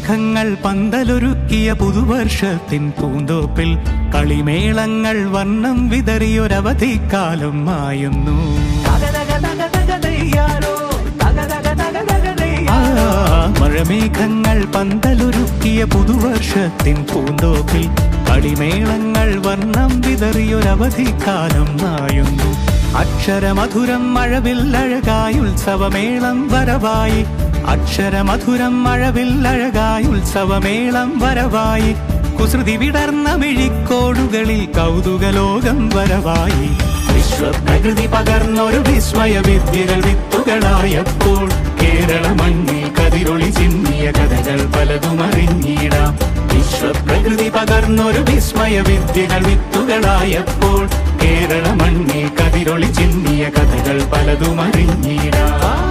വർണ്ണമേഘങ്ങൾ പന്തലൊരുക്കിയ പുതുവർഷത്തിൻ പൂന്തോപ്പിൽ കളിമേളങ്ങൾ വർണ്ണം വിതറിയൊരവധിക്കാലം മായുന്നു. മഴമേഘങ്ങൾ പന്തലൊരുക്കിയ പുതുവർഷത്തിൻ പൂന്തോപ്പിൽ കളിമേളങ്ങൾ വർണ്ണം വിതറിയൊരവധിക്കാലം മായുന്നു. അക്ഷരമധുരം മഴവില്ലഴകായി ഉത്സവമേളം വരവായി, അക്ഷരമധുരം മഴവില്ലഴകായി ഉത്സവമേളം വരവായി, കുസൃതി വിടർന്ന മിഴിക്കോടുകളിൽ കൗതുകലോകം വരവായി. വിശ്വപ്രകൃതി പകർന്നൊരു വിസ്മയ വിദ്യകൾ വിത്തുകളായപ്പോൾ കേരള മണ്ണിൽ കതിരൊളി ചിന്നിയ കഥകൾ പലതും അറിഞ്ഞിടാം. വിശ്വപ്രകൃതി പകർന്നൊരു വിസ്മയ വിദ്യകൾ വിത്തുകളായപ്പോൾ കേരള മണ്ണിൽ കതിരൊളി ചിന്നിയ കഥകൾ പലതും അറിഞ്ഞിടാം.